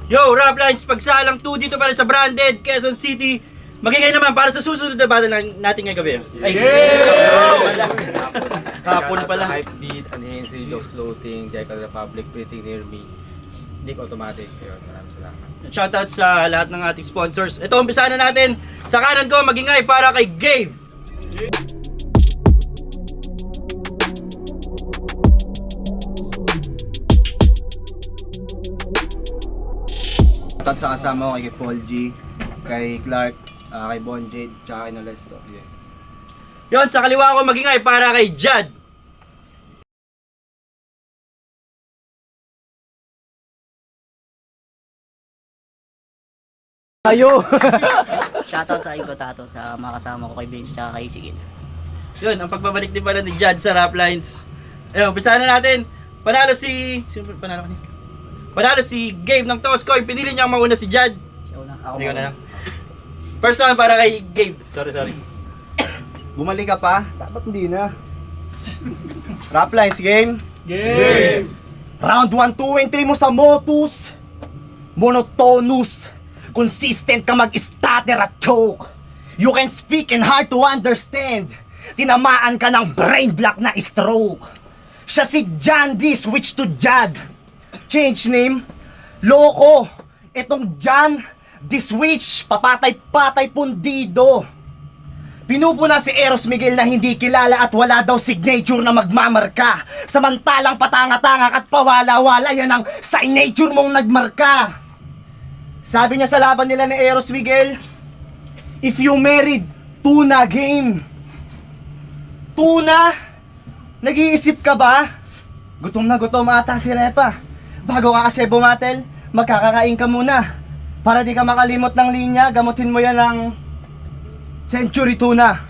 Yo, Raplines, pagsalang 2 dito para sa Branded, Quezon City. Magiging naman para sa susunod na battle natin ngayong gabi. Ay, hapon pala. Hype Beat, Unhensy, Joe's Clothing, Jackal Republic, Pretty Near Me, Nick Automatic. Ayun, maraming salamat. Shoutout sa lahat ng ating sponsors. Ito, umpisahan na natin. Sa kanan ko, magingay para kay Gabe. Shoutout sa kasama ko kay Paul G, kay Clark, kay Bon Jade, tsaka kay Nolesto. Yeah. Yon, sa kaliwa ko, magingay para kay Jad. Ayo! Shoutout sa Igo Tato, sa mga kasama ko kay Vince tsaka kay Sigil. Yun, ang pagbabalik din pala ni Jad sa Raplines. Ayun, umpisahan na natin. Panalo si... Sino panalo kanina? Panalo si Gabe ng Toscoy. Pinili niyang mauna si Jad. Siya una. Hindi ko na lang. First one para kay Gabe. Sorry. Bumalik ka pa? Dapat hindi na. Raplines game? Game! Round 1, 2, and 3 mo sa Motus. Monotonous. Consistent ka mag-stutter at choke. You can speak and hard to understand. Tinamaan ka ng brain block na stroke. Siya si John D. Switch to Jad. Change name? Loko. Etong John D. Switch. Papatay-patay pundido. Pinupuna si Eros Miguel na hindi kilala at wala daw signature na magmamarka. Samantalang patanga-tanga at pawala-wala yan ang signature mong nagmarka. Sabi niya sa laban nila ni Eros Miguel, if you married, tuna game. Tuna? Nag-iisip ka ba? Gutom na gutom ata si Repa. Bago ka kasi bumatel, magkakakain ka muna. Para di ka makalimot ng linya, gamutin mo yan ng Century Tuna.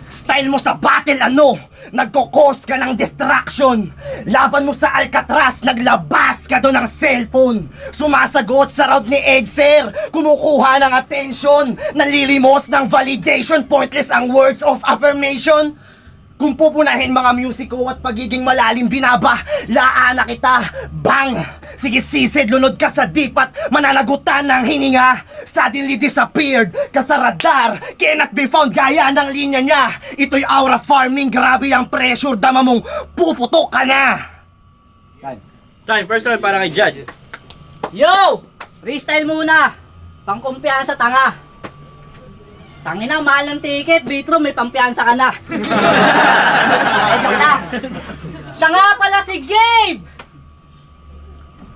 Style mo sa battle ano? Nagkokos ka ng distraction. Laban mo sa Alcatraz, naglabas ka doon ng cellphone. Sumasagot sa round ni Edser, kumukuha ng attention. Nalilimos ng validation, pointless ang words of affirmation. Kung pupunahin mga musiko at pagiging malalim binaba, laan na kita, bang! Sige sisid, lunod ka sa deep at mananagutan ng hininga. Suddenly disappeared ka sa radar, cannot be found gaya ng linya niya. Ito'y aura farming, grabe ang pressure, dama mong puputok ka na. Time, first one para kay Jad. Yo! Freestyle muna! Pangkumpiyansa tanga! Tangina, mahal ng ticket, Bitro, may pampiyansa ka na. Ito na. Siya nga pala si Gabe!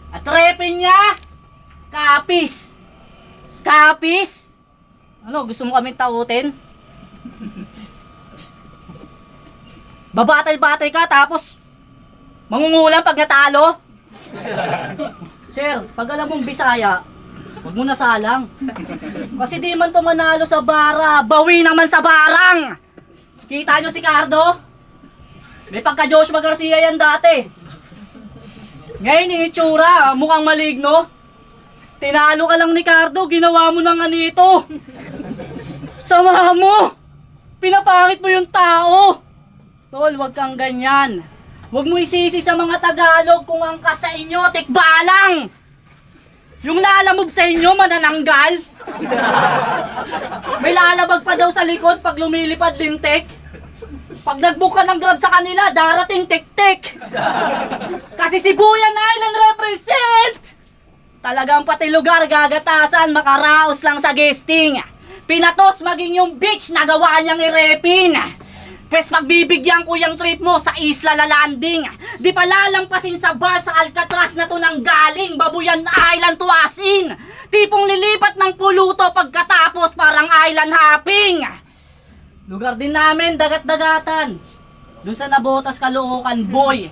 At repin niya, Kapis. Kapis? Ano, gusto mo kaming tautin? Babatay-batay ka, tapos mangungulang pag natalo? Sir, pag alam mong Bisaya, huwag mo na salang. Kasi di man to manalo sa bara, bawi naman sa barang. Kita nyo si Cardo? May pagka Joshua Garcia yan dati. Ngayon yung itsura, mukhang maligno. Tinalo ka lang ni Cardo, ginawa mo ng anito. Sama mo! Pinapangit mo yung tao. Tol, wag kang ganyan. Huwag mo isisi sa mga Tagalog kung ang ka sa inyo, tikbalang. Yung lalamove sa inyo, manananggal. May lalabag pa daw sa likod pag lumilipad lintik. Pag nag-book ka ng grab sa kanila, darating tik-tik. Kasi Sibuyan Island represent! Talagang pati lugar gagatasan, makaraos lang sa guesting. Pinatos maging yung beach, nagawa niyang i-repin. Pes pagbibigyan ko yung trip mo sa isla la landing. Di pa lalampasin sa bar sa Alcatraz na to nang galing. Babuyan Island to asin. Tipong lilipat ng puluto pagkatapos parang island hopping. Lugar din namin, dagat-dagatan. Dun sa Nabotas, Caloocan, boy.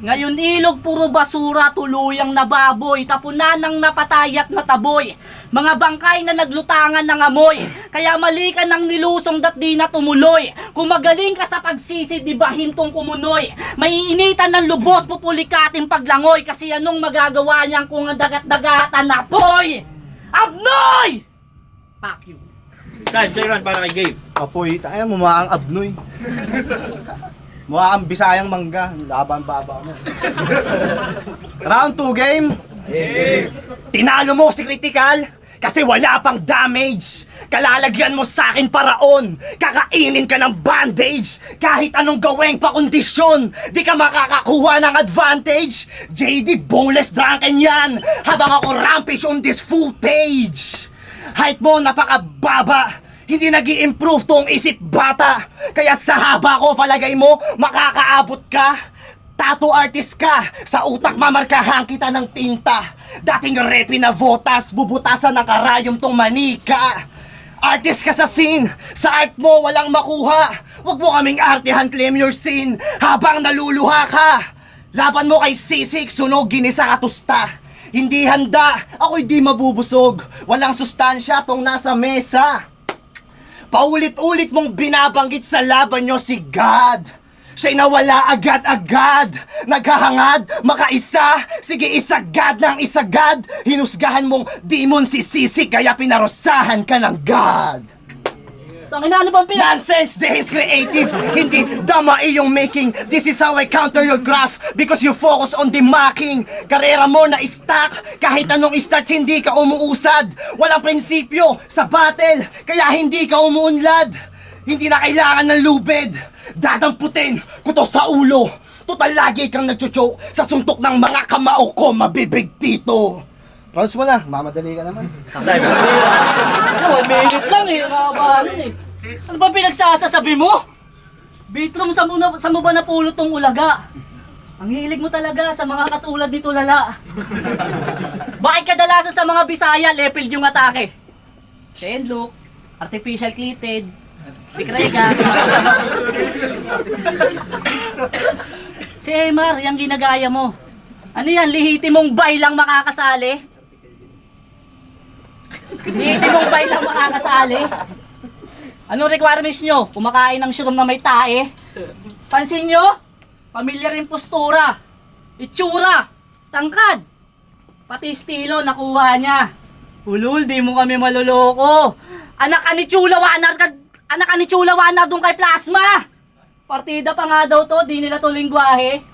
Ngayon ilog, puro basura, tuluyang nababoy. Tapunan ng napatay at nataboy. Mga bangkay na naglutangan ng amoy. Kaya mali ka ng nilusong dat di na tumuloy. Kung magaling ka sa pagsisid, di ba hintong kumunoy? Maiinitan ng lubos, pupulikating paglangoy. Kasi anong magagawa niyang kung ang dagat-dagatan na boy? Abnoy! Fuck you. Time, second one para kay Gabe. Apoy, tayo mo maang abnoy. Mukha kang Bisayang mangga. Laban baba mo. Round 2 game. Tinalo mo si Critical kasi wala pang damage. Kalalagyan mo sa akin paraon. Kakainin ka ng bandage. Kahit anong gawing pa kondisyon, di ka makakakuha ng advantage. JD boneless drunken yan, habang ako rampage on this footage. Height mo napakababa, hindi nag-i-improve tong isip bata. Kaya sa haba ko palagay mo makakaabot ka. Tattoo artist ka, sa utak mamarkahan kita ng tinta. Dating repi na votas, bubutasan ng karayom tong manika. Artist ka sa scene, sa art mo walang makuha. Huwag mo kaming artehan, claim your scene habang naluluha ka. Laban mo kay sisik, sunog, ginisa katusta. Hindi handa, ako'y di mabubusog. Walang sustansya tong nasa mesa. Paulit-ulit mong binabanggit sa laban nyo si God. Siya'y nawala agad-agad. Naghahangad, makaisa. Sige, isagad ng isagad. Hinusgahan mong demon si Sisi, kaya pinarosahan ka ng God. Tangina, ano bang Nonsense, this is creative. Hindi dama iyong making. This is how I counter your graph, because you focus on the mocking. Karera mo na stuck, kahit anong start hindi ka umuusad. Walang prinsipyo sa battle, kaya hindi ka umuunlad. Hindi na kailangan ng lubid. Dadamputin ko to sa ulo. Total lagi kang nagcho-choke sa suntok ng mga kamao ko, mabibig dito. Rounds mo na, mamadali ka naman. Ano, minute lang eh, nakabahan eh. Ano ba pinagsasasabi mo? Bitrom, sa mo ba napulot tong ulaga? Ang hilig mo talaga sa mga katulad nito, lala. Bakit kadalasan sa mga Bisaya, level yung atake? Shenlock, artificial clitted, si Krega. Si Emar, yung ginagaya mo. Ano yan, lihiti mong bay lang makakasali? Lihiti mong bay lang makakasali? Anong requirements nyo? Kumakain ng syrum na may tae? Pansin nyo? Pamilyar yung postura, itsura, tangkad. Pati estilo nakuha niya. Ulul, di mo kami maluloko. Anak ka ni Chula Wanar doon kay Plasma. Partida pa nga daw to, di nila to lingwahe.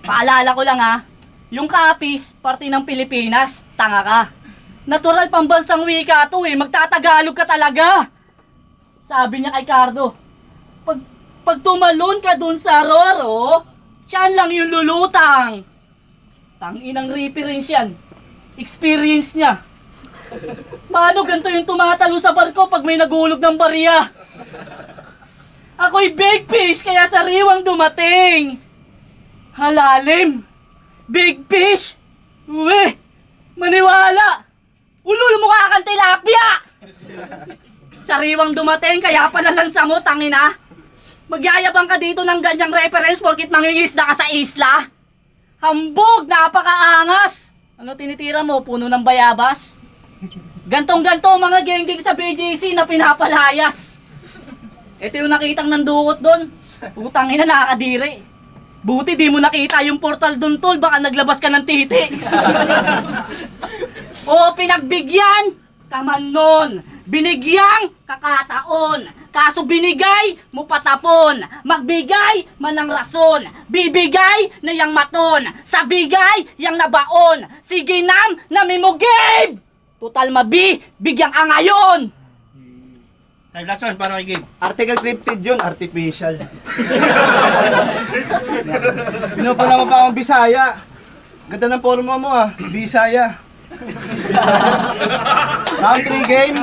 Paalala ko lang ha, yung Capiz, parte ng Pilipinas, tanga ka. Natural pambansang wika to eh, magtatagalog ka talaga. Sabi niya kay Cardo, pag tumalon ka dun sa Roro, tiyan lang yung lulutang. Tanginang reference yan. Experience niya. Paano ganito yung tumatalo sa barko pag may nagulog ng barya? Ako'y big fish kaya sariwang dumating. Halalim. Big fish. Uwe, maniwala. Ulul mukha kang tilapia. Sariwang dumating kaya palalansa mo, tangina. Magyayabang ka dito ng ganyang reference porkit mangingisda ka sa isla? Hambog, napakaangas! Ano tinitira mo, puno ng bayabas? Gantong-ganto mga gengging sa BJC na pinapalayas. Ito yung nakitang nandukot doon. Putangin na, nakakadiri. Buti di mo nakita yung portal doon, tol. Baka naglabas ka ng titi. O pinagbigyan, kaman nun. Binigyang kakataon. Kaso binigay mo patapon. Magbigay man ng rason. Bibigay na yang maton. Sa bigay yang nabaon. Sige nam nami mo Gabe. Total mabi, bigyang angayon. Time last one para kay Gabe. Article clipted yun, artificial. Pinupala mo pa akong Bisaya. Ganda ng forma mo ah, Bisaya. Round 3 game.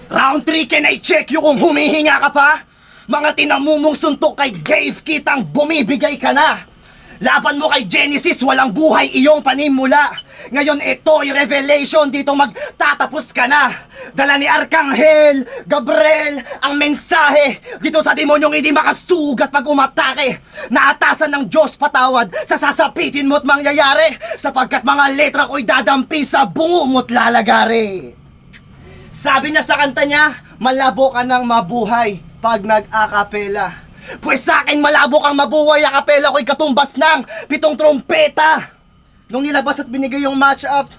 Round 3, can I check you kung humihinga ka pa? Mga tinamumong suntok kay Gabe, kitang bumibigay ka na. Laban mo kay Genesis, walang buhay iyong panimula. Ngayon ito yung revelation, dito magtatapos ka na. Dala ni Arkanghel, Gabriel, ang mensahe. Dito sa demonyong hindi makasugat pag umatake. Naatasan ng Diyos patawad sa sasapitin mo't mangyayari. Sapagkat mga letra ko'y dadampi sa bungo mo't lalagari. Sabi niya sa kanta niya, malabo ka ng mabuhay pag nag-akapela. Pues sa akin malabo kang mabuhay, akapela ko'y katumbas ng 7 trompeta. Nung nilabas at binigay yung match-up,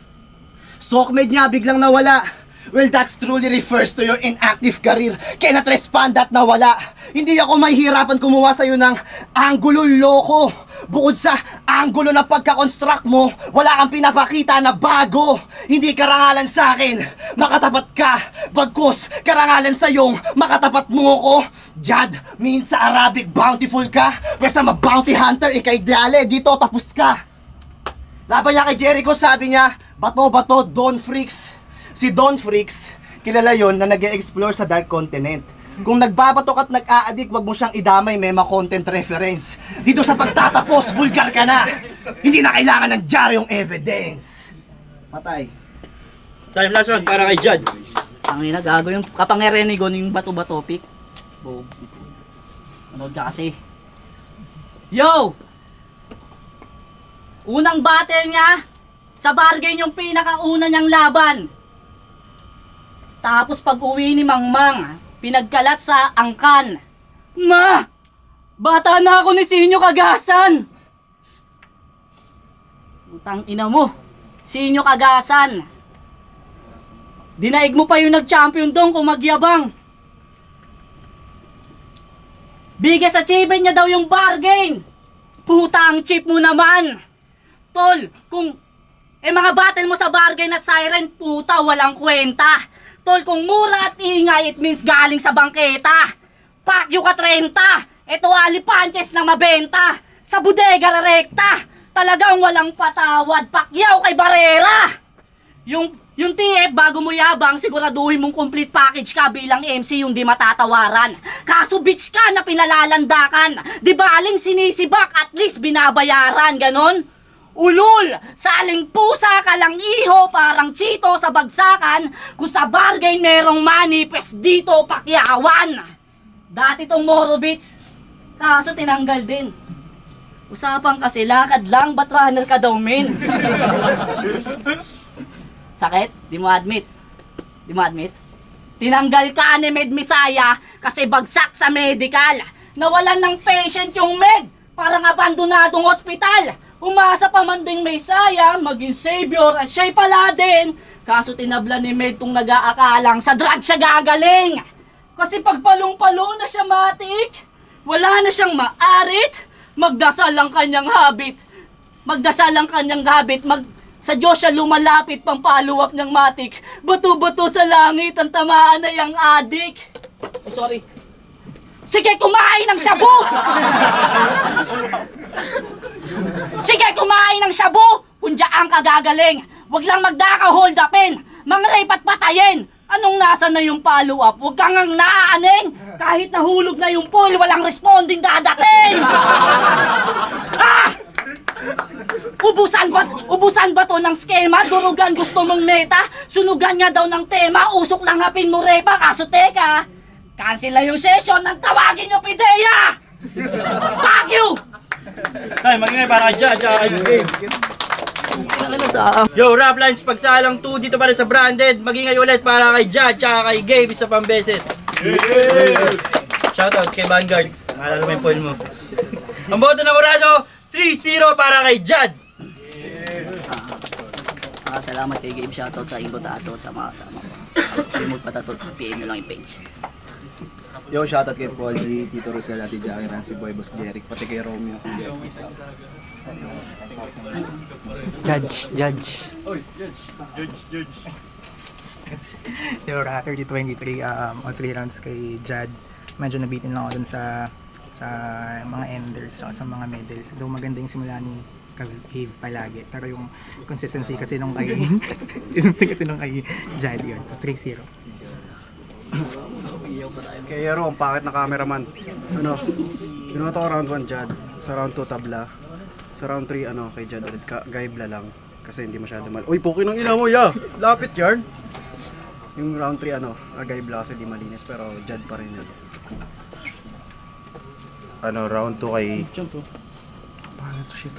sockmate niya biglang nawala. Well, that's truly refers to your inactive career. Cannot respond that nawala. Hindi ako mahihirapan kumuha sa'yo ng anggulo loko. Bukod sa anggulo ng pagkakonstruct mo, wala kang pinapakita na bago. Hindi karangalan sa akin, makatapat ka. Bagkus, karangalan sa'yong makatapat mo ko. Jad, means sa Arabic bountiful ka. Pero sa bounty hunter, ikay dale, dito tapos ka. Laban niya kay Jericho, sabi niya, bato-bato, Don Freaks. Si Don Freaks, kilala yon na nag-e-explore sa Dark Continent. Kung nagbabatok at nag-aadik, wag mo siyang idamay, mema content reference. Dito sa pagtatapos, vulgar ka na. Hindi na kailangan ng diaryong evidence. Patay. Time last round para kay Jad. Ang ina, gago yung kapangyarihan ni Gon, yung bato-bato pick. Bob. Ano ka kasi? Yo! Unang battle niya, sa bargain yung pinakauna niyang laban. Tapos pag uwi ni Mangmang, pinagkalat sa angkan. Ma! Bata na ako ni Sinyo Kagasan! Utang ina mo, Sinyo Kagasan. Dinaig mo pa yung nag-champion dong kung magyabang. Biggest achievement niya daw yung bargain. Puta ang cheap mo naman. Tol, kung mga battle mo sa bargain at siren, puta walang kwenta. Tol, kung mura at ingay, it means galing sa bangketa. Pakyo ka 30. Ito ali punches na mabenta. Sa bodega rekta. Talagang walang patawad. Pakyaw kay Barrera. Yung TF, bago mo yabang, siguraduhin mong complete package ka bilang MC yung di matatawaran. Kaso bitch ka na pinalalandakan. Di baling sinisibak, at least binabayaran, ganon? Ulul! Saling pusa ka lang iho, parang chito sa bagsakan. Kung sa bargain merong manifest dito pakyawan. Dati tong Morobits, kaso tinanggal din. Usapan kasi lakad lang, ba't runner ka daw men? Sakit? Di mo admit? Di mo admit? Tinanggal ka ni Med Misaya kasi bagsak sa medical. Nawalan ng patient yung Med, parang abandonadong ospital. Umasa pa man ding Misaya, maging savior at siya'y pala din. Kaso tinabla ni Med tong nag-aakalang sa drug siya gagaling. Kasi pagpalong-palong na siya matik, wala na siyang maarit. Magdasal ang kanyang habit. Magdasal ang kanyang habit. Sa Diyos siya lumalapit pang follow-up ng matik. Bato-bato sa langit ang tamaan na yung adik. Sorry. Sige, kumain ng shabu! Sige, kumain ng shabu! Kung diyaan ka gagaling, wag lang magdaka hold upin. Mga rape at patayin. Anong nasa na yung follow-up? Huwag kang ang naaaning. Kahit nahulog na yung pool, walang responding dadating. Ah! Ubusan ba to ng skema? Durugan gusto mong meta? Sunugan nga daw ng tema, usok lang hapin mo repa. Kaso teka, cancel na yung session nang tawagin yung pideya! Fuck you! Time, magingay para kay Jad. Yo, rap lines, pagsalang 2 dito pa rin sa branded. Magingay ulit para kay Jad, tsaka kay Gabe, isa pang beses. Shoutouts kay Vanguard. Naalala mo yung point mo. Ang boto ng Urado, 3-0 para kay Jad. Salamat kay Gabe, shoutout sa Ingo Tato, sama ko. Simul Patato, PM nyo lang yung page. Yo, shoutout kay Paul G, Tito Rosel, Ate Jackie, Nancy Boy, Boss Jeric, pati kay Romeo. Judge. Teora 30-23, all 3 rounds kay Jad. Medyo nabitin lang ako dun sa mga enders, sa mga medal. Though maganda yung simula ni Cave palagi, pero yung consistency kasi nung kay Jad yun. So 3-0. Kay Yero, ang pakit na cameraman. Ginawa to round 1 Jad, sa round 2 tabla. Sa round 3 kay Jad ulit, gaibla lang. Kasi hindi masyado mal. Uy, puki ng ina mo, ya! Lapit yarn! Yung round 3 gaibla kasi di malinis, pero Jad pa rin yun. Round 2 kay... Paano to shit?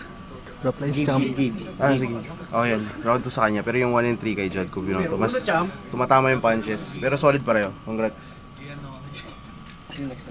sige. Oh, yan. Round 2 sa kanya. Pero yung 1 and 3 kay Jad, kung to mas tumatama yung punches. Pero solid pareho. Congrats.